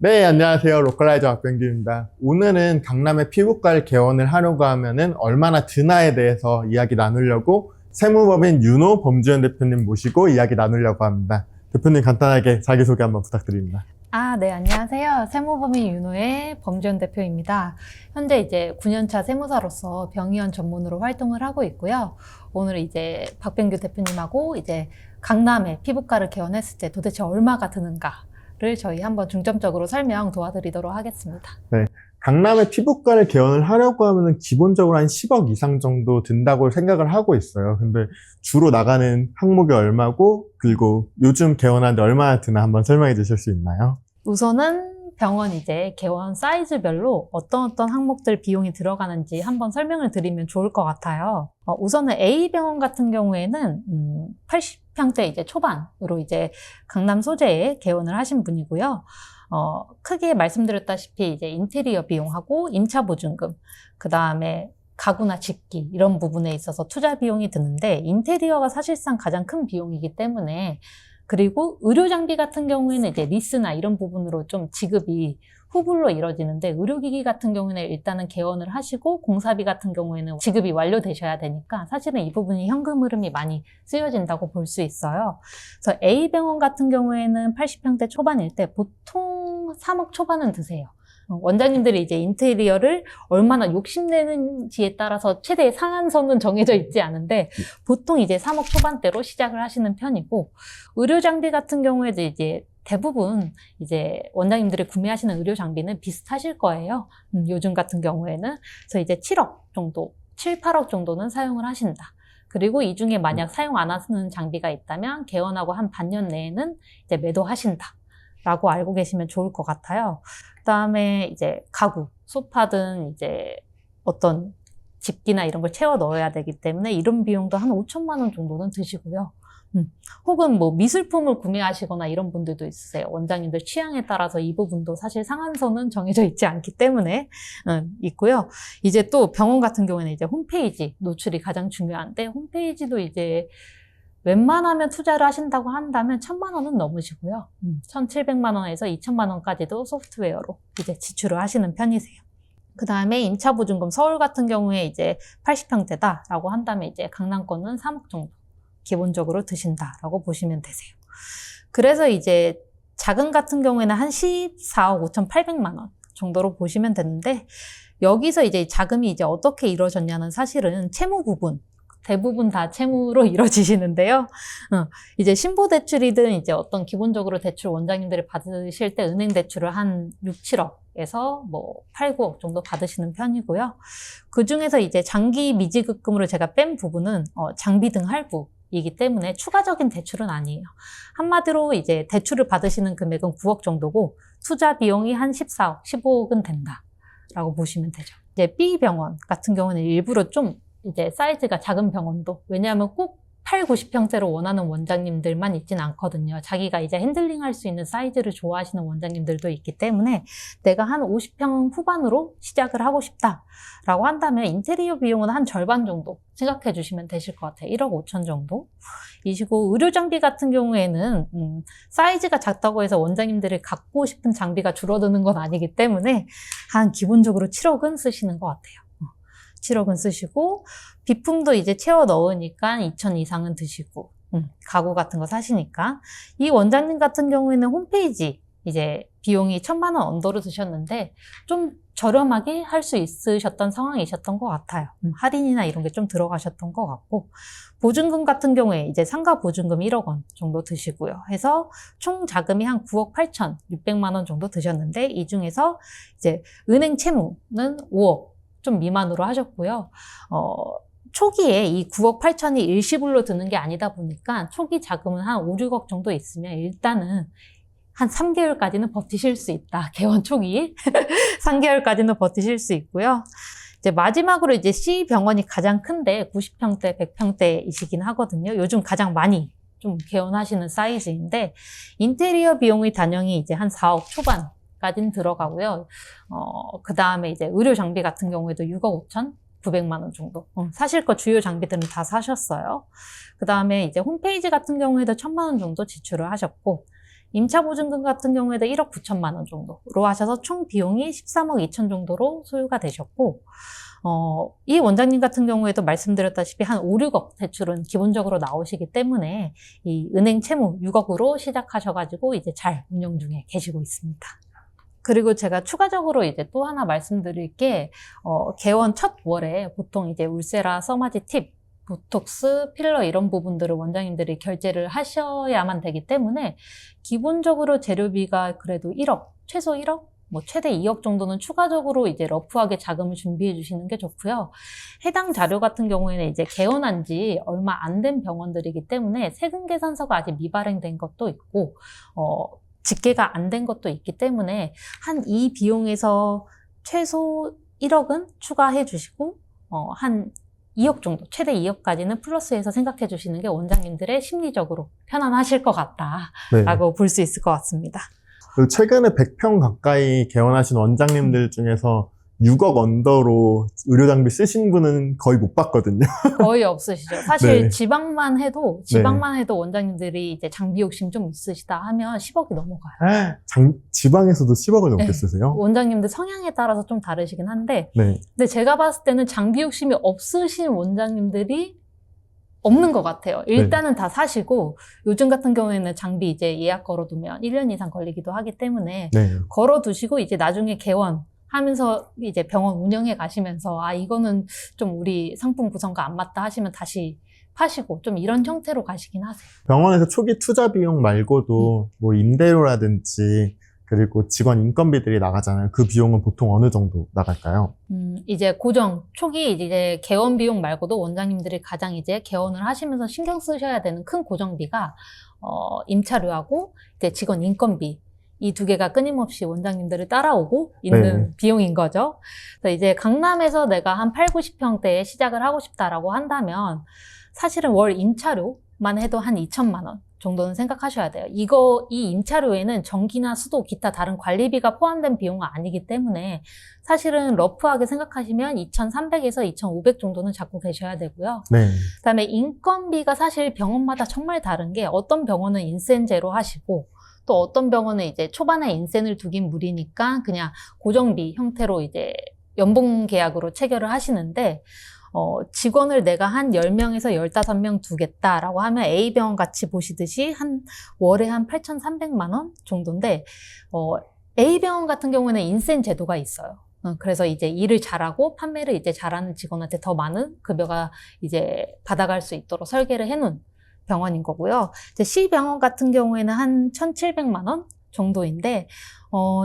네, 안녕하세요. 로컬라이저 박병규입니다. 오늘은 강남의 피부과를 개원을 하려고 하면은 얼마나 드나에 대해서 이야기 나누려고 세무법인 윤호 범주현 대표님 모시고 이야기 나누려고 합니다. 대표님 간단하게 자기소개 한번 부탁드립니다. 네, 안녕하세요. 세무법인 윤호의 범주현 대표입니다. 현재 이제 9년차 세무사로서 병의원 전문으로 활동을 하고 있고요. 오늘 이제 박병규 대표님하고 이제 강남의 피부과를 개원했을 때 도대체 얼마가 드는가를 저희 한번 중점적으로 설명 도와드리도록 하겠습니다. 네, 강남의 피부과를 개원을 하려고 하면은 기본적으로 한 10억 이상 정도 든다고 생각을 하고 있어요. 근데 주로 나가는 항목이 얼마고, 그리고 요즘 개원하는데 얼마나 드나 한번 설명해 주실 수 있나요? 우선은 병원 이제 개원 사이즈별로 어떤 항목들 비용이 들어가는지 한번 설명을 드리면 좋을 것 같아요. 우선은 A병원 같은 경우에는 80평대 이제 초반으로 이제 강남 소재에 개원을 하신 분이고요. 크게 말씀드렸다시피 이제 인테리어 비용하고 임차 보증금, 그 다음에 가구나 집기 이런 부분에 있어서 투자 비용이 드는데 인테리어가 사실상 가장 큰 비용이기 때문에, 그리고 의료 장비 같은 경우에는 이제 리스나 이런 부분으로 좀 지급이 후불로 이루어지는데, 의료기기 같은 경우에는 일단은 개원을 하시고 공사비 같은 경우에는 지급이 완료되셔야 되니까 사실은 이 부분이 현금 흐름이 많이 쓰여진다고 볼 수 있어요. 그래서 A병원 같은 경우에는 80평대 초반일 때 보통 3억 초반은 드세요. 원장님들이 이제 인테리어를 얼마나 욕심내는지에 따라서 최대의 상한선은 정해져 있지 않은데 보통 이제 3억 초반대로 시작을 하시는 편이고, 의료 장비 같은 경우에도 이제 대부분 이제 원장님들이 구매하시는 의료 장비는 비슷하실 거예요. 요즘 같은 경우에는. 그래서 이제 7억 정도, 7, 8억 정도는 사용을 하신다. 그리고 이 중에 만약 사용 안 하시는 장비가 있다면 개원하고 한 반년 내에는 이제 매도하신다 라고 알고 계시면 좋을 것 같아요. 그 다음에 이제 가구, 소파든 이제 어떤 집기나 이런 걸 채워 넣어야 되기 때문에 이런 비용도 한 5천만 원 정도는 드시고요. 혹은 뭐 미술품을 구매하시거나 이런 분들도 있으세요. 원장님들 취향에 따라서 이 부분도 사실 상한선은 정해져 있지 않기 때문에 있고요. 이제 또 병원 같은 경우에는 이제 홈페이지 노출이 가장 중요한데, 홈페이지도 이제 웬만하면 투자를 하신다고 한다면 1,000만 원은 넘으시고요. 1,700만 원에서 2,000만 원까지도 소프트웨어로 이제 지출을 하시는 편이세요. 그 다음에 임차 보증금, 서울 같은 경우에 이제 80평대다라고 한다면 이제 강남권은 3억 정도 기본적으로 드신다라고 보시면 되세요. 그래서 이제 자금 같은 경우에는 한 14억 5,800만 원 정도로 보시면 되는데, 여기서 이제 자금이 이제 어떻게 이루어졌냐는 사실은 채무 부분, 대부분 다 채무로 이루어지시는데요. 이제 신보대출이든 이제 어떤 기본적으로 대출 원장님들이 받으실 때 은행 대출을 한 6, 7억에서 뭐 8, 9억 정도 받으시는 편이고요. 그 중에서 이제 장기 미지급금으로 제가 뺀 부분은 장비 등 할부이기 때문에 추가적인 대출은 아니에요. 한마디로 이제 대출을 받으시는 금액은 9억 정도고 투자 비용이 한 14억, 15억은 된다라고 보시면 되죠. 이제 B병원 같은 경우는 일부러 좀 이제 사이즈가 작은 병원도, 왜냐하면 꼭 8, 90평대로 원하는 원장님들만 있진 않거든요. 자기가 이제 핸들링 할 수 있는 사이즈를 좋아하시는 원장님들도 있기 때문에 내가 한 50평 후반으로 시작을 하고 싶다라고 한다면 인테리어 비용은 한 절반 정도 생각해 주시면 되실 것 같아요. 1억 5천 정도 이시고, 의료 장비 같은 경우에는 사이즈가 작다고 해서 원장님들이 갖고 싶은 장비가 줄어드는 건 아니기 때문에 한 기본적으로 7억은 쓰시는 것 같아요. 7억은 쓰시고, 비품도 이제 채워 넣으니까 2천 이상은 드시고, 가구 같은 거 사시니까. 이 원장님 같은 경우에는 홈페이지 이제 비용이 1,000만 원 언더로 드셨는데 좀 저렴하게 할 수 있으셨던 상황이셨던 것 같아요. 할인이나 이런 게 좀 들어가셨던 것 같고, 보증금 같은 경우에 이제 상가 보증금 1억 원 정도 드시고요. 해서 총 자금이 한 9억 8,600만 원 정도 드셨는데, 이 중에서 이제 은행 채무는 5억 좀 미만으로 하셨고요. 초기에 이 9억 8천이 일시불로 드는 게 아니다 보니까 초기 자금은 한 5, 6억 정도 있으면 일단은 한 3개월까지는 버티실 수 있다. 개원 초기 3개월까지는 버티실 수 있고요. 이제 마지막으로 이제 C병원이 가장 큰데 90평대, 100평대이시긴 하거든요. 요즘 가장 많이 좀 개원하시는 사이즈인데, 인테리어 비용의 단형이 이제 한 4억 초반 까지는 들어가고요. 그 다음에 이제 의료 장비 같은 경우에도 6억 5천 900만 원 정도. 사실 거 주요 장비들은 다 사셨어요. 그 다음에 이제 홈페이지 같은 경우에도 1,000만 원 정도 지출을 하셨고, 임차 보증금 같은 경우에도 1억 9천만 원 정도로 하셔서 총 비용이 13억 2천 정도로 소요가 되셨고, 이 원장님 같은 경우에도 말씀드렸다시피 한 5, 6억 대출은 기본적으로 나오시기 때문에 이 은행 채무 6억으로 시작하셔가지고 이제 잘 운영 중에 계시고 있습니다. 그리고 제가 추가적으로 이제 또 하나 말씀드릴 게, 개원 첫 월에 보통 이제 울세라, 서마지 팁, 보톡스, 필러 이런 부분들을 원장님들이 결제를 하셔야만 되기 때문에 기본적으로 재료비가 그래도 1억, 최소 1억, 뭐 최대 2억 정도는 추가적으로 이제 러프하게 자금을 준비해 주시는 게 좋고요. 해당 자료 같은 경우에는 이제 개원한 지 얼마 안 된 병원들이기 때문에 세금 계산서가 아직 미발행된 것도 있고, 집계가 안 된 것도 있기 때문에 한 이 비용에서 최소 1억은 추가해 주시고, 한 2억 정도, 최대 2억까지는 플러스해서 생각해 주시는 게 원장님들의 심리적으로 편안하실 것 같다라고 볼 수 있을 것 같습니다. 그리고 최근에 100평 가까이 개원하신 원장님들 중에서 6억 언더로 의료장비 쓰신 분은 거의 못 봤거든요. 거의 없으시죠. 사실 네. 지방만 해도 원장님들이 이제 장비 욕심 좀 있으시다 하면 10억이 넘어가요. 지방에서도 10억을 넘게 쓰세요? 원장님들 성향에 따라서 좀 다르시긴 한데, 네. 근데 제가 봤을 때는 장비 욕심이 없으신 원장님들이 없는 것 같아요. 일단은 다 사시고, 요즘 같은 경우에는 장비 이제 예약 걸어두면 1년 이상 걸리기도 하기 때문에 네. 걸어두시고 이제 나중에 개원 하면서 이제 병원 운영해 가시면서 이거는 좀 우리 상품 구성과 안 맞다 하시면 다시 파시고 좀 이런 형태로 가시긴 하세요. 병원에서 초기 투자 비용 말고도 뭐 임대료라든지 그리고 직원 인건비들이 나가잖아요. 그 비용은 보통 어느 정도 나갈까요? 이제 고정, 초기 이제 개원 비용 말고도 원장님들이 가장 이제 개원을 하시면서 신경 쓰셔야 되는 큰 고정비가, 임차료하고 이제 직원 인건비. 이 두 개가 끊임없이 원장님들을 따라오고 있는 비용인 거죠. 그래서 이제 강남에서 내가 한 8, 90평대에 시작을 하고 싶다라고 한다면 사실은 월 임차료만 해도 한 2천만 원 정도는 생각하셔야 돼요. 이 임차료에는 전기나 수도, 기타 다른 관리비가 포함된 비용은 아니기 때문에 사실은 러프하게 생각하시면 2,300에서 2,500 정도는 잡고 계셔야 되고요. 네. 그다음에 인건비가 사실 병원마다 정말 다른 게, 어떤 병원은 인센제로 하시고 또 어떤 병원은 이제 초반에 인센을 두긴 무리니까 그냥 고정비 형태로 이제 연봉 계약으로 체결을 하시는데, 직원을 내가 한 10명에서 15명 두겠다라고 하면 A병원 같이 보시듯이 월에 한 8,300만 원 정도인데, A병원 같은 경우에는 인센 제도가 있어요. 그래서 이제 일을 잘하고 판매를 이제 잘하는 직원한테 더 많은 급여가 이제 받아갈 수 있도록 설계를 해놓은 병원인 거고요. 이제 C병원 같은 경우에는 한 1,700만 원 정도인데,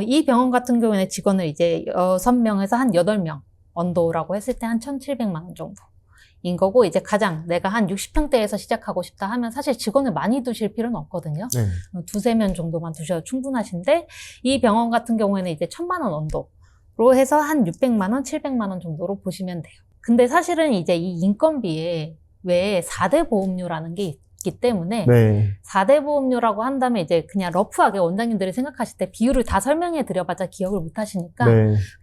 이 병원 같은 경우에는 직원을 이제 6명에서 한 8명 언더라고 했을 때 한 1,700만 원 정도인 거고, 이제 가장 내가 한 60평대에서 시작하고 싶다 하면 사실 직원을 많이 두실 필요는 없거든요. 네. 2-3명 정도만 두셔도 충분하신데, 이 병원 같은 경우에는 이제 1,000만 원 언더로 해서 한 600만 원, 700만 원 정도로 보시면 돼요. 근데 사실은 이제 이 인건비에 외에 4대 보험료라는 게 있기 때문에, 4대 보험료라고 한다면 이제 그냥 러프하게 원장님들이 생각하실 때 비율을 다 설명해 드려봤자 기억을 못 하시니까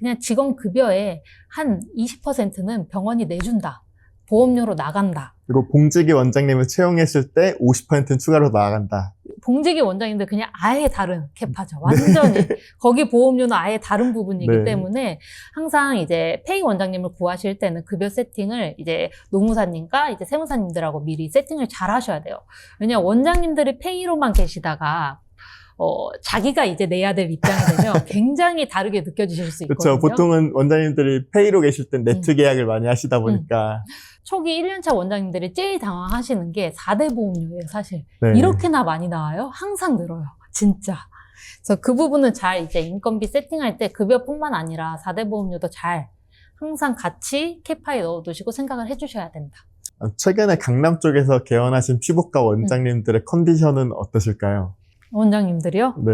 그냥 직원 급여의 한 20%는 병원이 내준다, 보험료로 나간다. 그리고 봉지기 원장님을 채용했을 때 50%는 추가로 나간다. 봉지기 원장님들 그냥 아예 다른 캐파죠. 완전히. 거기 보험료는 아예 다른 부분이기 때문에 항상 이제 페이 원장님을 구하실 때는 급여 세팅을 이제 노무사님과 이제 세무사님들하고 미리 세팅을 잘 하셔야 돼요. 왜냐면 원장님들이 페이로만 계시다가 자기가 이제 내야 될 입장이 되면 굉장히 다르게 느껴지실 수 있거든요. 그렇죠. 보통은 원장님들이 페이로 계실 땐 네트 계약을 많이 하시다 보니까. 초기 1년차 원장님들이 제일 당황하시는 게 4대 보험료예요, 사실. 이렇게나 많이 나와요? 항상 늘어요, 진짜. 그래서 그 부분은 잘 이제 인건비 세팅할 때 급여뿐만 아니라 4대 보험료도 잘 항상 같이 캐파에 넣어두시고 생각을 해주셔야 된다. 최근에 강남 쪽에서 개원하신 피부과 원장님들의 컨디션은 어떠실까요? 원장님들이요? 네.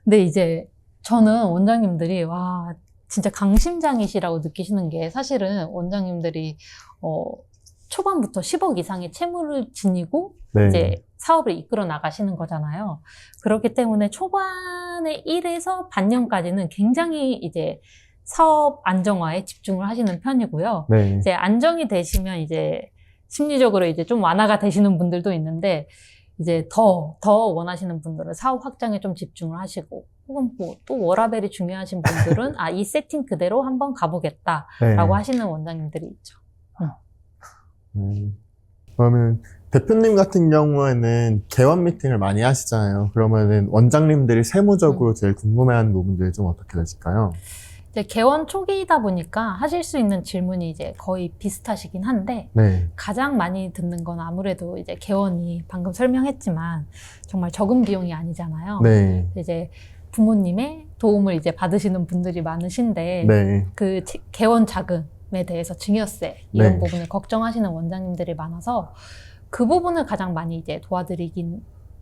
근데 이제 저는 원장님들이 진짜 강심장이시라고 느끼시는 게, 사실은 원장님들이 초반부터 10억 이상의 채무를 지니고 이제 사업을 이끌어 나가시는 거잖아요. 그렇기 때문에 초반에 1에서 반년까지는 굉장히 이제 사업 안정화에 집중을 하시는 편이고요. 이제 안정이 되시면 이제 심리적으로 이제 좀 완화가 되시는 분들도 있는데, 이제 더 원하시는 분들은 사업 확장에 좀 집중을 하시고, 혹은 뭐 또 워라밸이 중요하신 분들은 이 세팅 그대로 한번 가보겠다라고 네. 하시는 원장님들이 있죠. 그러면 대표님 같은 경우에는 개원 미팅을 많이 하시잖아요. 그러면은 원장님들이 세무적으로 제일 궁금해하는 부분들이 좀 어떻게 되실까요? 이제 개원 초기이다 보니까 하실 수 있는 질문이 이제 거의 비슷하시긴 한데, 네. 가장 많이 듣는 건 아무래도 이제 개원이 방금 설명했지만 정말 적은 비용이 아니잖아요. 네. 이제 부모님의 도움을 이제 받으시는 분들이 많으신데, 네. 그 개원 자금에 대해서 증여세 이런 네. 부분을 걱정하시는 원장님들이 많아서 그 부분을 가장 많이 이제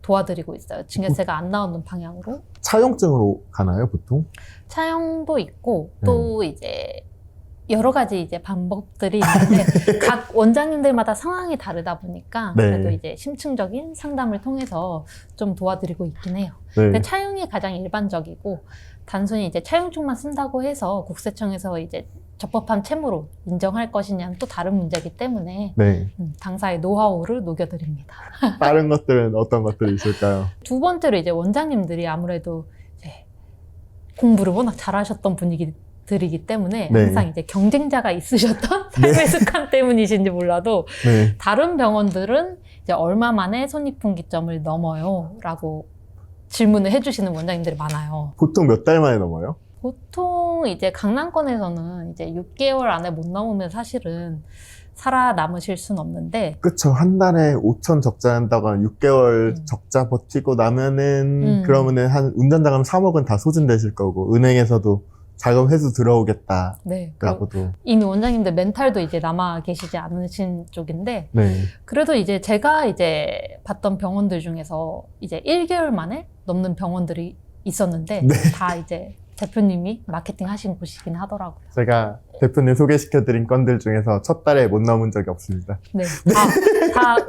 도와드리고 있어요. 증여세가 안 나오는 방향으로. 차용증으로 가나요, 보통? 차용도 있고 또 이제 여러 가지 이제 방법들이 있는데 각 원장님들마다 상황이 다르다 보니까 네. 그래도 이제 심층적인 상담을 통해서 좀 도와드리고 있긴 해요. 네. 근데 차용이 가장 일반적이고, 단순히 이제 차용증만 쓴다고 해서 국세청에서 이제 적법한 채무로 인정할 것이냐는 또 다른 문제이기 때문에 네. 당사의 노하우를 녹여드립니다. 다른 것들은 어떤 것들이 있을까요? 두 번째로 이제 원장님들이 아무래도 이제 공부를 워낙 잘하셨던 분들이기 때문에 네. 항상 이제 경쟁자가 있으셨던 삶의 습관 때문이신지 몰라도 네. 다른 병원들은 이제 얼마 만에 손익분기점을 넘어요? 라고 질문을 해주시는 원장님들이 많아요. 보통 몇 달 만에 넘어요? 보통 이제 강남권에서는 이제 6개월 안에 못 넘으면 사실은 살아남으실 순 없는데, 그쵸. 한 달에 5천 적자 한다고 하면 6개월 적자 버티고 나면은, 그러면은 한 운전자금 3억은 다 소진되실 거고, 은행에서도 자금 회수 들어오겠다. 네. 그리고 라고도. 이미 원장님들 멘탈도 이제 남아 계시지 않으신 쪽인데, 네. 그래도 이제 제가 이제 봤던 병원들 중에서 이제 1개월 만에 넘는 병원들이 있었는데, 네. 다 이제 대표님이 마케팅 하신 곳이긴 하더라고요. 제가 대표님 소개시켜드린 건들 중에서 첫 달에 못 넘은 적이 없습니다. 네.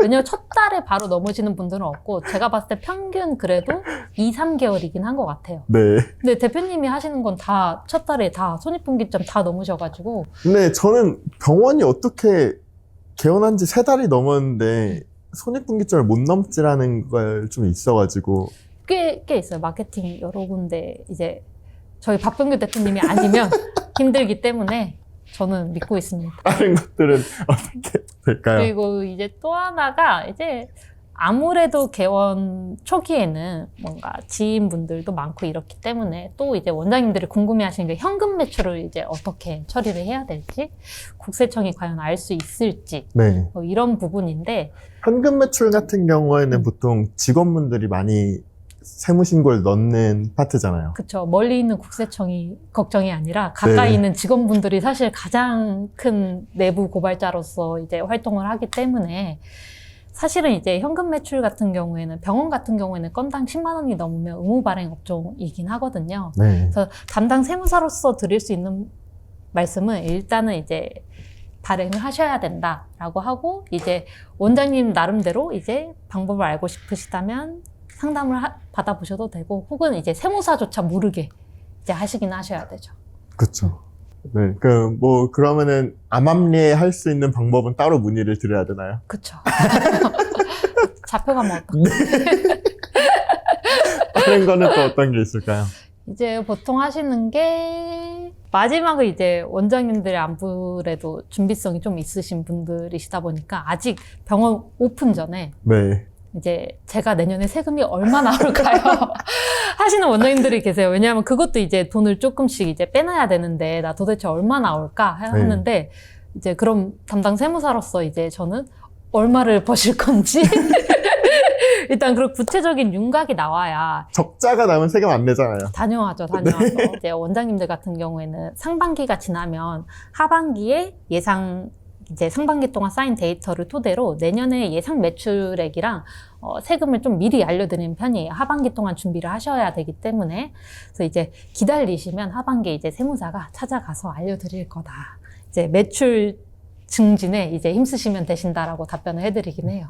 왜냐면 첫 달에 바로 넘으시는 분들은 없고, 제가 봤을 때 평균 그래도 2, 3개월이긴 한 것 같아요. 네. 근데 대표님이 하시는 건 다 첫 달에 다 손익분기점 다 넘으셔가지고. 근데 저는 병원이 어떻게 개원한 지 3달이 넘었는데 손익분기점을 못 넘지라는 걸 좀 있어가지고. 꽤 있어요. 마케팅 여러 군데 이제 저희 박병규 대표님이 아니면 힘들기 때문에 저는 믿고 있습니다. 다른 것들은 어떻게 될까요? 그리고 이제 또 하나가 이제 아무래도 개원 초기에는 뭔가 지인분들도 많고 이렇기 때문에 또 이제 원장님들이 궁금해 하시는 게 현금 매출을 이제 어떻게 처리를 해야 될지, 국세청이 과연 알 수 있을지, 네. 뭐 이런 부분인데, 현금 매출 같은 경우에는 보통 직원분들이 많이 세무신고를 넣는 파트잖아요. 그쵸. 멀리 있는 국세청이 걱정이 아니라 가까이 네. 있는 직원분들이 사실 가장 큰 내부 고발자로서 이제 활동을 하기 때문에, 사실은 이제 현금 매출 같은 경우에는 병원 같은 경우에는 건당 10만 원이 넘으면 의무 발행 업종이긴 하거든요. 네. 그래서 담당 세무사로서 드릴 수 있는 말씀은 일단은 이제 발행을 하셔야 된다라고 하고, 이제 원장님 나름대로 이제 방법을 알고 싶으시다면 상담을 받아보셔도 되고, 혹은 이제 세무사조차 모르게 이제 하시긴 하셔야 되죠. 그쵸. 네. 그러면은 암암리에 할 수 있는 방법은 따로 문의를 드려야 되나요? 그쵸. 잡혀가면 어떡해. 다른 거는 또 어떤 게 있을까요? 이제 보통 하시는 게, 마지막은 이제 원장님들의 아무래도 준비성이 좀 있으신 분들이시다 보니까 아직 병원 오픈 전에 네. 이제 제가 내년에 세금이 얼마 나올까요? 하시는 원장님들이 계세요. 왜냐하면 그것도 이제 돈을 조금씩 이제 빼놔야 되는데, 나 도대체 얼마 나올까 하는데, 이제 그럼 담당 세무사로서 이제 저는 얼마를 버실 건지 일단 그런 구체적인 윤곽이 나와야. 적자가 나면 세금 안 내잖아요. 당연하죠. 이제 원장님들 같은 경우에는 상반기가 지나면 하반기에 이제 상반기 동안 쌓인 데이터를 토대로 내년에 예상 매출액이랑 세금을 좀 미리 알려드리는 편이에요. 하반기 동안 준비를 하셔야 되기 때문에. 그래서 이제 기다리시면 하반기에 이제 세무사가 찾아가서 알려드릴 거다. 이제 매출 증진에 이제 힘쓰시면 되신다라고 답변을 해드리긴 해요.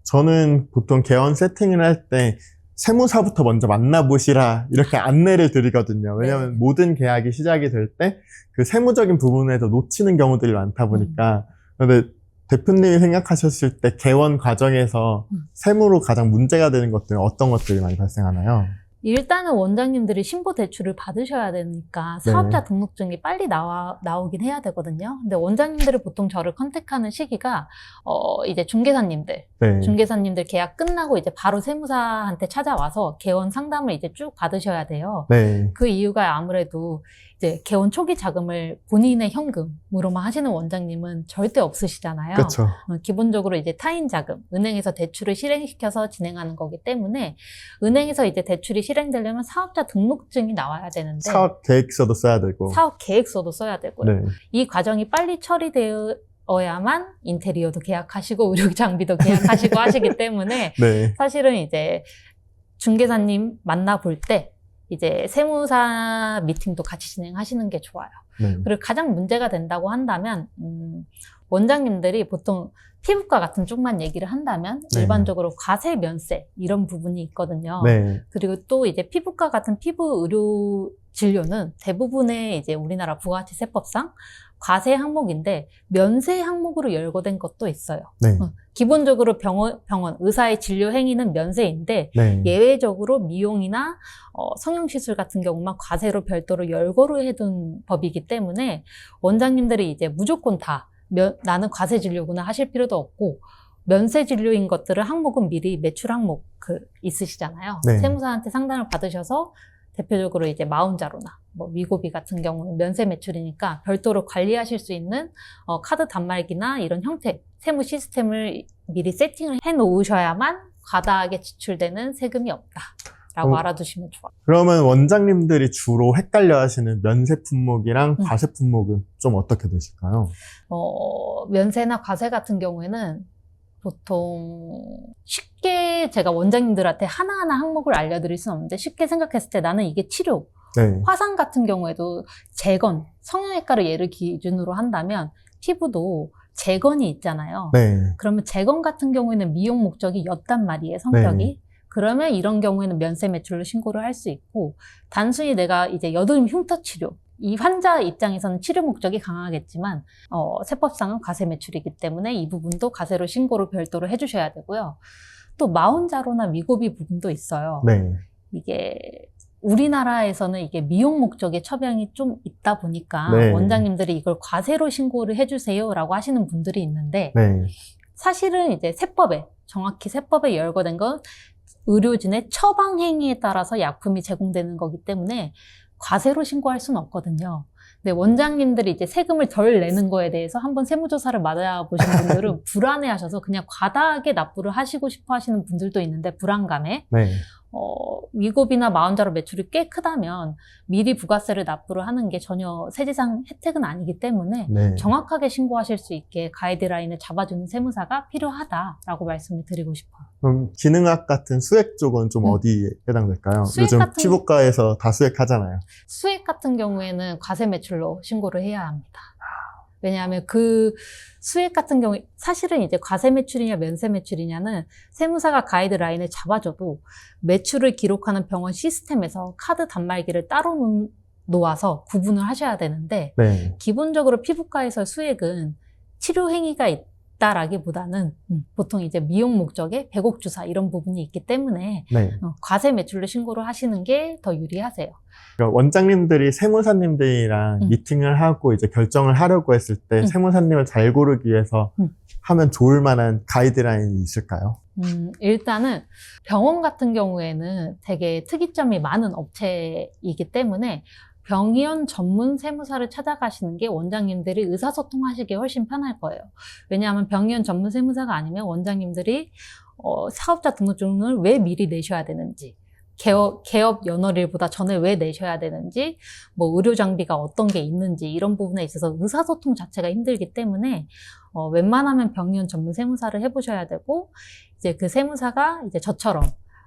저는 보통 개원 세팅을 할 때 세무사부터 먼저 만나보시라 이렇게 안내를 드리거든요. 왜냐하면 네. 모든 계약이 시작이 될 때 그 세무적인 부분에서 놓치는 경우들이 많다 보니까. 근데 대표님이 생각하셨을 때 개원 과정에서 세무로 가장 문제가 되는 것들은 어떤 것들이 많이 발생하나요? 일단은 원장님들이 신고 대출을 받으셔야 되니까 사업자 등록증이 빨리 나오긴 해야 되거든요. 근데 원장님들이 보통 저를 컨택하는 시기가 이제 중개사님들 계약 끝나고 이제 바로 세무사한테 찾아와서 개원 상담을 이제 쭉 받으셔야 돼요. 네. 그 이유가 아무래도 이제 개원 초기 자금을 본인의 현금으로만 하시는 원장님은 절대 없으시잖아요. 그렇죠. 기본적으로 이제 타인 자금, 은행에서 대출을 실행시켜서 진행하는 거기 때문에 은행에서 이제 대출이 실행되려면 사업자 등록증이 나와야 되는데 사업 계획서도 써야 되고. 사업 계획서도 써야 되고요. 네. 이 과정이 빨리 처리되어야만 인테리어도 계약하시고 의료 장비도 계약하시고 하시기 때문에 네. 사실은 이제 중개사님 만나볼 때 이제 세무사 미팅도 같이 진행하시는 게 좋아요. 네. 그리고 가장 문제가 된다고 한다면 원장님들이 보통 피부과 같은 쪽만 얘기를 한다면 네. 일반적으로 과세 면세 이런 부분이 있거든요. 네. 그리고 또 이제 피부과 같은 피부 의료 진료는 대부분의 이제 우리나라 부가가치 세법상 과세 항목인데 면세 항목으로 열거된 것도 있어요. 네. 기본적으로 병원 의사의 진료 행위는 면세인데 네. 예외적으로 미용이나 성형시술 같은 경우만 과세로 별도로 열거로 해둔 법이기 때문에 원장님들이 이제 무조건 다 나는 과세 진료구나 하실 필요도 없고 면세 진료인 것들을 항목은 미리 매출 항목 있으시잖아요. 네. 세무사한테 상담을 받으셔서 대표적으로 이제 마운자로나 뭐 위고비 같은 경우는 면세 매출이니까 별도로 관리하실 수 있는 카드 단말기나 이런 형태 세무 시스템을 미리 세팅을 해 놓으셔야만 과다하게 지출되는 세금이 없다라고 알아두시면 좋아요. 그러면 원장님들이 주로 헷갈려 하시는 면세 품목이랑 과세 품목은 좀 어떻게 되실까요? 면세나 과세 같은 경우에는 보통 쉽게 제가 원장님들한테 하나하나 항목을 알려드릴 수는 없는데 쉽게 생각했을 때 나는 이게 치료, 네. 화상 같은 경우에도 재건, 성형외과를 예를 기준으로 한다면 피부도 재건이 있잖아요. 네. 그러면 재건 같은 경우에는 미용 목적이 였단 말이에요, 성격이. 네. 그러면 이런 경우에는 면세 매출로 신고를 할 수 있고 단순히 내가 이제 여드름 흉터 치료, 이 환자 입장에서는 치료 목적이 강하겠지만 세법상은 과세 매출이기 때문에 이 부분도 과세로 신고를 별도로 해주셔야 되고요. 또 마운자로나 위고비 부분도 있어요. 네. 이게 우리나라에서는 이게 미용 목적의 처방이 좀 있다 보니까 네. 원장님들이 이걸 과세로 신고를 해주세요라고 하시는 분들이 있는데 네. 사실은 이제 정확히 세법에 열거된 건 의료진의 처방 행위에 따라서 약품이 제공되는 거기 때문에 과세로 신고할 수는 없거든요. 근데 원장님들이 이제 세금을 덜 내는 거에 대해서 한번 세무조사를 맞아보신 분들은 불안해하셔서 그냥 과다하게 납부를 하시고 싶어 하시는 분들도 있는데 불안감에 네. 위고비나 마운자로 매출이 꽤 크다면 미리 부가세를 납부를 하는 게 전혀 세제상 혜택은 아니기 때문에 네. 정확하게 신고하실 수 있게 가이드라인을 잡아주는 세무사가 필요하다라고 말씀을 드리고 싶어요. 그럼 기능학 같은 수액 쪽은 좀 어디에 해당될까요? 수액 요즘 같은 피부과에서 다 수액하잖아요. 수액 같은 경우에는 과세 매출로 신고를 해야 합니다. 왜냐하면 그 수액 같은 경우에 사실은 이제 과세 매출이냐 면세 매출이냐는 세무사가 가이드라인을 잡아줘도 매출을 기록하는 병원 시스템에서 카드 단말기를 따로 놓아서 구분을 하셔야 되는데 네. 기본적으로 피부과에서 수액은 치료 행위가 있다라기보다는 보통 이제 미용 목적의 배곡 주사 이런 부분이 있기 때문에 네. 과세 매출로 신고를 하시는 게 더 유리하세요. 그러니까 원장님들이 세무사님들이랑 미팅을 하고 이제 결정을 하려고 했을 때 세무사님을 잘 고르기 위해서 하면 좋을 만한 가이드라인이 있을까요? 일단은 병원 같은 경우에는 되게 특이점이 많은 업체이기 때문에 병의원 전문 세무사를 찾아가시는 게 원장님들이 의사소통하시기에 훨씬 편할 거예요. 왜냐하면 병의원 전문 세무사가 아니면 원장님들이 사업자 등록증을 왜 미리 내셔야 되는지, 개업 연월일보다 전에 왜 내셔야 되는지, 뭐 의료 장비가 어떤 게 있는지 이런 부분에 있어서 의사소통 자체가 힘들기 때문에 웬만하면 병의원 전문 세무사를 해보셔야 되고 이제 그 세무사가 이제 저처럼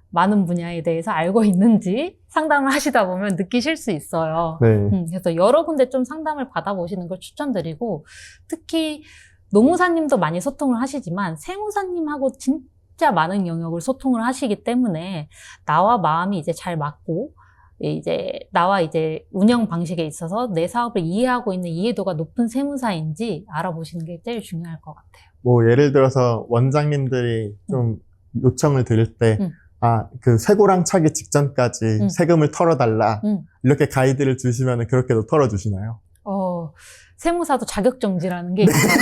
많은 분야에 대해서 알고 있는지 상담을 하시다 보면 느끼실 수 있어요. 네. 그래서 여러 군데 좀 상담을 받아보시는 걸 추천드리고 특히 노무사님도 많이 소통을 하시지만 세무사님하고 진짜 많은 영역을 소통을 하시기 때문에 나와 마음이 이제 잘 맞고 이제 나와 이제 운영 방식에 있어서 내 사업을 이해하고 있는 이해도가 높은 세무사인지 알아보시는 게 제일 중요할 것 같아요. 뭐 예를 들어서 원장님들이 좀 요청을 드릴 때 그 쇠고랑 차기 직전까지 세금을 털어달라 이렇게 가이드를 주시면 그렇게도 털어주시나요? 세무사도 자격정지라는 게 있어요.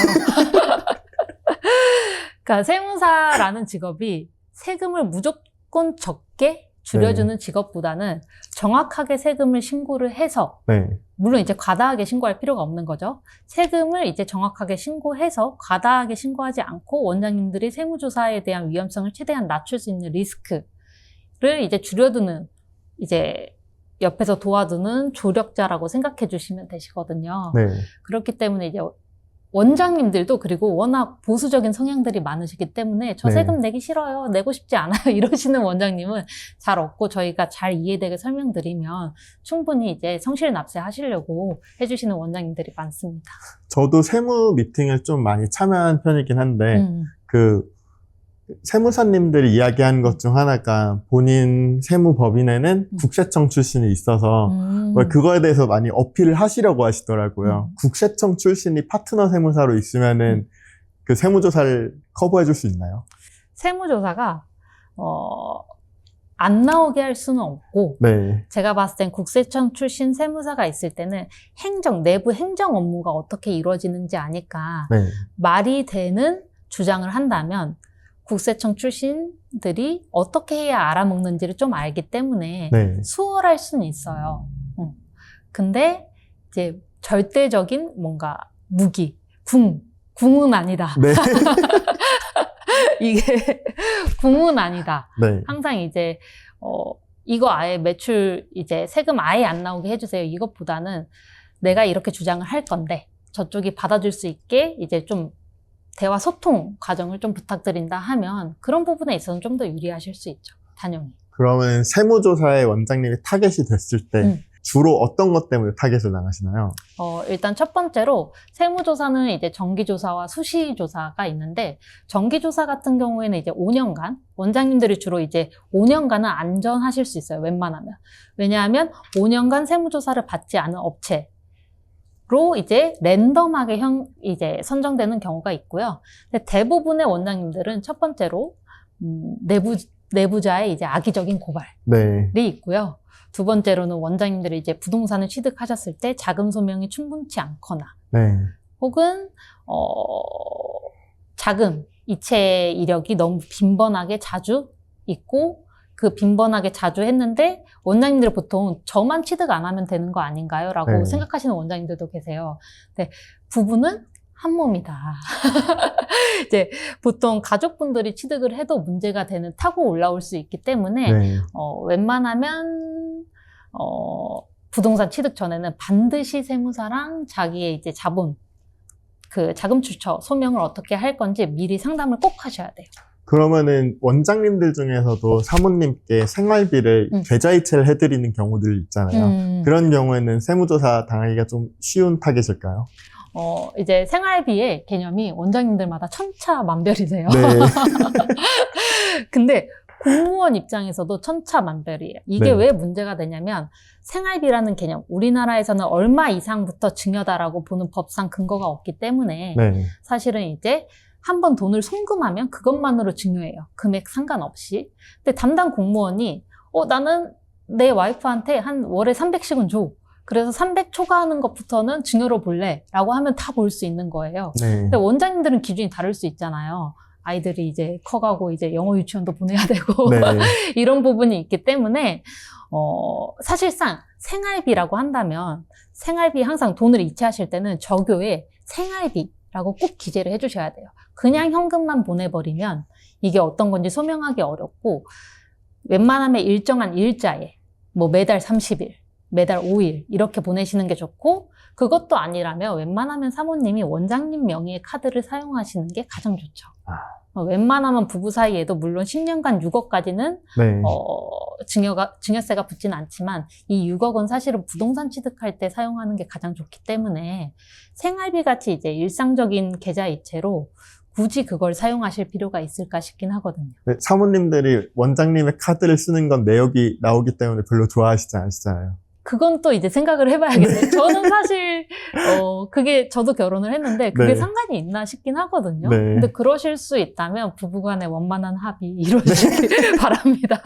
그러니까 세무사라는 직업이 세금을 무조건 적게 줄여주는 직업보다는 정확하게 세금을 신고를 해서 네. 물론 이제 과다하게 신고할 필요가 없는 거죠. 세금을 이제 정확하게 신고해서 과다하게 신고하지 않고 원장님들이 세무조사에 대한 위험성을 최대한 낮출 수 있는 리스크를 이제 줄여두는 이제 옆에서 도와두는 조력자라고 생각해 주시면 되시거든요. 네. 그렇기 때문에 이제 원장님들도 그리고 워낙 보수적인 성향들이 많으시기 때문에 저 세금 내기 싫어요. 내고 싶지 않아요. 이러시는 원장님은 잘 없고 저희가 잘 이해되게 설명드리면 충분히 이제 성실 납세하시려고 해주시는 원장님들이 많습니다. 저도 세무 미팅을 좀 많이 참여한 편이긴 한데 그 세무사님들이 이야기하는 것 중 하나가 본인 세무법인에는 국세청 출신이 있어서 그거에 대해서 많이 어필을 하시려고 하시더라고요. 국세청 출신이 파트너 세무사로 있으면은 그 세무조사를 커버해 줄 수 있나요? 세무조사가 안 나오게 할 수는 없고 네. 제가 봤을 땐 국세청 출신 세무사가 있을 때는 내부 행정 업무가 어떻게 이루어지는지 아니까 네. 말이 되는 주장을 한다면 국세청 출신들이 어떻게 해야 알아먹는지를 좀 알기 때문에 수월할 수는 있어요. 근데 이제 절대적인 뭔가 무기, 궁은 아니다. 네. 이게 궁은 아니다. 네. 항상 이제 이거 아예 매출 이제 세금 아예 안 나오게 해주세요. 이것보다는 내가 이렇게 주장을 할 건데 저쪽이 받아줄 수 있게 이제 좀 대화 소통 과정을 좀 부탁드린다 하면 그런 부분에 있어서는 좀 더 유리하실 수 있죠. 당연히. 그러면 세무조사의 원장님이 타겟이 됐을 때 주로 어떤 것 때문에 타겟을 나가시나요? 일단 첫 번째로 세무조사는 이제 정기조사와 수시조사가 있는데 정기조사 같은 경우에는 이제 5년간 원장님들이 주로 이제 5년간은 안전하실 수 있어요. 웬만하면. 왜냐하면 5년간 세무조사를 받지 않은 업체 로 이제 랜덤하게 이제 선정되는 경우가 있고요. 근데 대부분의 원장님들은 첫 번째로 내부자의 이제 악의적인 고발이 있고요. 두 번째로는 원장님들이 이제 부동산을 취득하셨을 때 자금 소명이 충분치 않거나, 혹은 자금 이체 이력이 너무 빈번하게 자주 있고 그 빈번하게 자주 했는데 원장님들 보통 저만 취득 안 하면 되는 거 아닌가요? 라고 생각하시는 원장님들도 계세요. 근데 부부는 한 몸이다. 이제 보통 가족분들이 취득을 해도 문제가 되는 타고 올라올 수 있기 때문에 웬만하면 부동산 취득 전에는 반드시 세무사랑 자기의 이제 자본 그 자금 출처 소명을 어떻게 할 건지 미리 상담을 꼭 하셔야 돼요. 그러면은 원장님들 중에서도 사모님께 생활비를 계좌이체를 해드리는 경우들 있잖아요. 그런 경우에는 세무조사 당하기가 좀 쉬운 타겟일까요? 이제 생활비의 개념이 원장님들마다 천차만별이세요. 근데 공무원 입장에서도 천차만별이에요. 이게 왜 문제가 되냐면 생활비라는 개념, 우리나라에서는 얼마 이상부터 증여다라고 보는 법상 근거가 없기 때문에 사실은 이제 한번 돈을 송금하면 그것만으로 증여해요. 금액 상관없이. 근데 담당 공무원이 나는 내 와이프한테 한 월에 300씩은 줘. 그래서 300 초과하는 것부터는 증여로 볼래 라고 하면 다 볼 수 있는 거예요. 근데 원장님들은 기준이 다를 수 있잖아요. 아이들이 이제 커가고 이제 영어 유치원도 보내야 되고 이런 부분이 있기 때문에 사실상 생활비라고 한다면 생활비 항상 돈을 이체하실 때는 적요에 생활비라고 꼭 기재를 해주셔야 돼요. 그냥 현금만 보내버리면 이게 어떤 건지 소명하기 어렵고 웬만하면 일정한 일자에 뭐 매달 30일, 매달 5일 이렇게 보내시는 게 좋고 그것도 아니라면 웬만하면 사모님이 원장님 명의의 카드를 사용하시는 게 가장 좋죠. 웬만하면 부부 사이에도 물론 10년간 6억까지는 증여세가 붙지는 않지만 이 6억은 사실은 부동산 취득할 때 사용하는 게 가장 좋기 때문에 생활비 같이 이제 일상적인 계좌 이체로 굳이 그걸 사용하실 필요가 있을까 싶긴 하거든요. 네, 사모님들이 원장님의 카드를 쓰는 건 내역이 나오기 때문에 별로 좋아하시지 않으시잖아요. 그건 또 이제 생각을 해봐야겠네요. 저는 사실, 그게, 저도 결혼을 했는데, 그게 네. 상관이 있나 싶긴 하거든요. 네. 근데 그러실 수 있다면 부부간의 원만한 합의 이루어지길 바랍니다.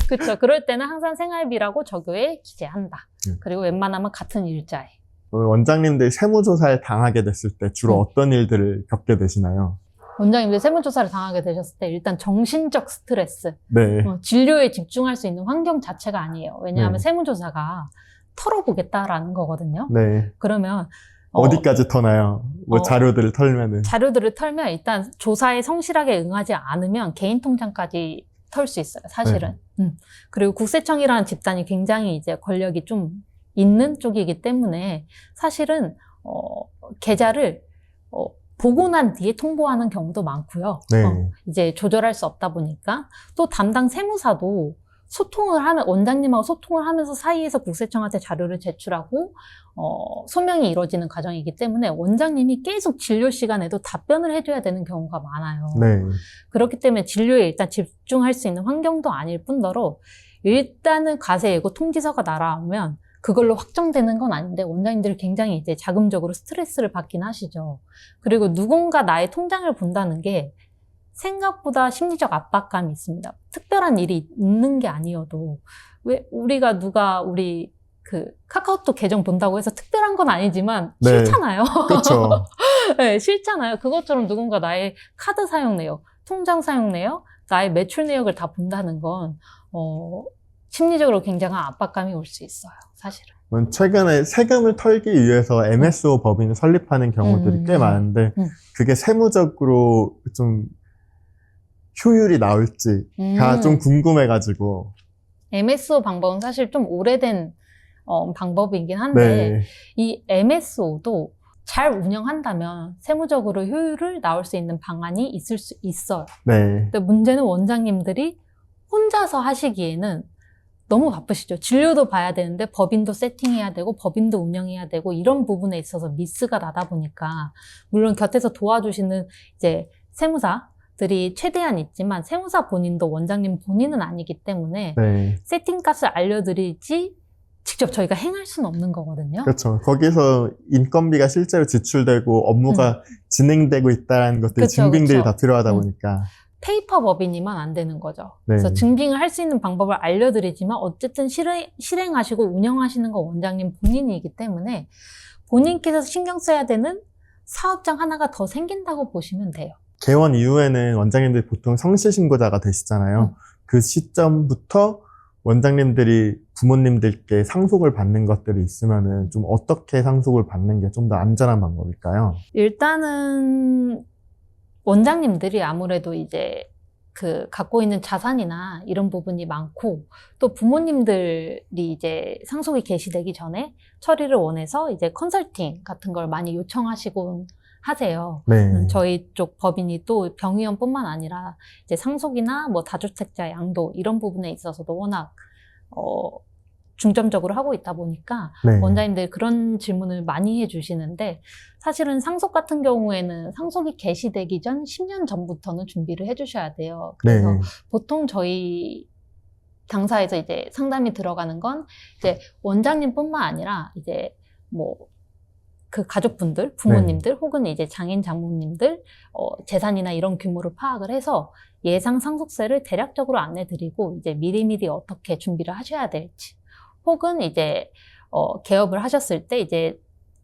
그쵸. 그럴 때는 항상 생활비라고 적요에 기재한다. 그리고 웬만하면 같은 일자에. 원장님들이 세무조사를 당하게 됐을 때 주로 어떤 일들을 겪게 되시나요? 원장님들 세무조사를 당하게 되셨을 때 일단 정신적 스트레스, 네. 진료에 집중할 수 있는 환경 자체가 아니에요. 왜냐하면 네. 세무조사가 털어보겠다라는 거거든요. 네. 그러면 어디까지 터나요? 뭐 자료들을 털면은. 자료들을 털면 일단 조사에 성실하게 응하지 않으면 개인 통장까지 털 수 있어요, 사실은. 그리고 국세청이라는 집단이 굉장히 이제 권력이 좀 있는 쪽이기 때문에 사실은 계좌를 보고 난 뒤에 통보하는 경우도 많고요. 네. 이제 조절할 수 없다 보니까 또 담당 세무사도 원장님하고 소통을 하면서 사이에서 국세청한테 자료를 제출하고 소명이 이루어지는 과정이기 때문에 원장님이 계속 진료 시간에도 답변을 해줘야 되는 경우가 많아요. 네. 그렇기 때문에 진료에 일단 집중할 수 있는 환경도 아닐 뿐더러 일단은 과세 예고 통지서가 날아오면 그걸로 확정되는 건 아닌데 원장님들이 굉장히 이제 자금적으로 스트레스를 받긴 하시죠. 그리고 누군가 나의 통장을 본다는 게 생각보다 심리적 압박감이 있습니다. 특별한 일이 있는 게 아니어도 왜 우리 그 카카오톡 계정 본다고 해서 특별한 건 아니지만 네. 싫잖아요. 그렇죠. 네, 싫잖아요. 그것처럼 누군가 나의 카드 사용 내역, 통장 사용 내역, 나의 매출 내역을 다 본다는 건 심리적으로 굉장한 압박감이 올 수 있어요. 사실은. 최근에 세금을 털기 위해서 MSO 법인을 설립하는 경우들이 꽤 많은데 그게 세무적으로 좀 효율이 나올지가 좀 궁금해가지고. MSO 방법은 사실 좀 오래된 방법이긴 한데 네. 이 MSO도 잘 운영한다면 세무적으로 효율을 나올 수 있는 방안이 있을 수 있어요. 네. 근데 문제는 원장님들이 혼자서 하시기에는 너무 바쁘시죠. 진료도 봐야 되는데 법인도 세팅해야 되고 법인도 운영해야 되고 이런 부분에 있어서 미스가 나다 보니까 물론 곁에서 도와주시는 이제 세무사들이 최대한 있지만 세무사 본인도 원장님 본인은 아니기 때문에 네. 세팅값을 알려드리지 직접 저희가 행할 수는 없는 거거든요. 그렇죠. 거기서 인건비가 실제로 지출되고 업무가 진행되고 있다는 것들이 그쵸, 증빙들이 그쵸. 다 필요하다 보니까. 페이퍼 법인이면 안 되는 거죠. 네. 그래서 증빙을 할 수 있는 방법을 알려드리지만 어쨌든 실행하시고 운영하시는 건 원장님 본인이기 때문에 본인께서 신경 써야 되는 사업장 하나가 더 생긴다고 보시면 돼요. 개원 이후에는 원장님들이 보통 성실신고자가 되시잖아요. 그 시점부터 원장님들이 부모님들께 상속을 받는 것들이 있으면은 좀 어떻게 상속을 받는 게 좀 더 안전한 방법일까요? 일단은 원장님들이 아무래도 이제 갖고 있는 자산이나 이런 부분이 많고 또 부모님들이 이제 상속이 개시되기 전에 처리를 원해서 이제 컨설팅 같은 걸 많이 요청하시곤 하세요. 네. 저희 쪽 법인이 또 병의원뿐만 아니라 이제 상속이나 뭐 다주택자 양도 이런 부분에 있어서도 워낙 중점적으로 하고 있다 보니까 네. 원장님들 그런 질문을 많이 해주시는데 사실은 상속 같은 경우에는 상속이 개시되기 전 10년 전부터는 준비를 해주셔야 돼요. 그래서 네. 보통 저희 당사에서 이제 상담이 들어가는 건 이제 원장님뿐만 아니라 이제 뭐 그 가족분들, 부모님들 혹은 이제 장인 장모님들 재산이나 이런 규모를 파악을 해서 예상 상속세를 대략적으로 안내드리고 이제 미리미리 어떻게 준비를 하셔야 될지 혹은 이제 개업을 하셨을 때 이제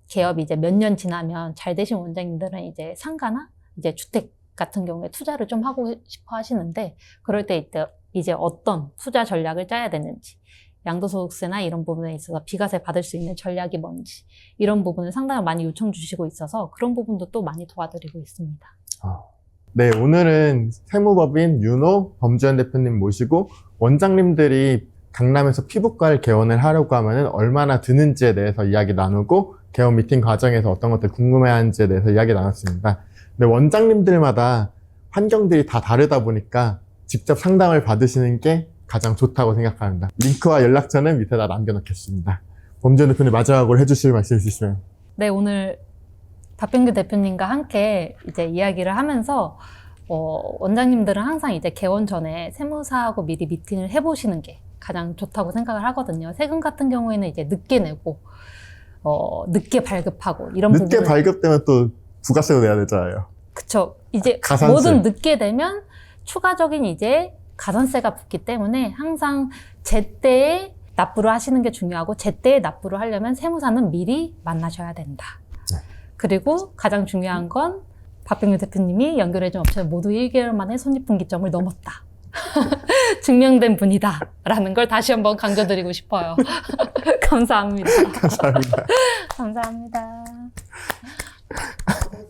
개업이 이제 몇 년 지나면 잘 되신 원장님들은 이제 상가나 이제 주택 같은 경우에 투자를 좀 하고 싶어 하시는데 그럴 때 이제 어떤 투자 전략을 짜야 되는지 양도소득세나 이런 부분에 있어서 비과세 받을 수 있는 전략이 뭔지 이런 부분을 상당히 많이 요청 주시고 있어서 그런 부분도 또 많이 도와드리고 있습니다. 네, 오늘은 세무법인 윤호 범주현 대표님 모시고 원장님들이 강남에서 피부과를 개원을 하려고 하면 얼마나 드는지에 대해서 이야기 나누고 개원 미팅 과정에서 어떤 것들 궁금해하는지에 대해서 이야기 나눴습니다. 근데 원장님들마다 환경들이 다 다르다 보니까 직접 상담을 받으시는 게 가장 좋다고 생각합니다. 링크와 연락처는 밑에다 남겨놓겠습니다. 범주현 대표님 마지막으로 해주실 말씀 있으시면. 네, 오늘 박병규 대표님과 함께 이제 이야기를 하면서 원장님들은 항상 이제 개원 전에 세무사하고 미리 미팅을 해보시는 게 가장 좋다고 생각을 하거든요. 세금 같은 경우에는 이제 늦게 내고 늦게 발급하고 이런 늦게 부분을 발급되면 또 부가세도 내야 되잖아요. 그쵸. 이제 가산세. 뭐든 늦게 되면 추가적인 이제 가산세가 붙기 때문에 항상 제때에 납부를 하시는 게 중요하고 제때에 납부를 하려면 세무사는 미리 만나셔야 된다. 네. 그리고 가장 중요한 건 박병규 대표님이 연결해준 업체 모두 1개월 만에 손익분기점을 넘었다. 증명된 분이다. 라는 걸 다시 한번 강조드리고 싶어요. 감사합니다. 감사합니다. 감사합니다.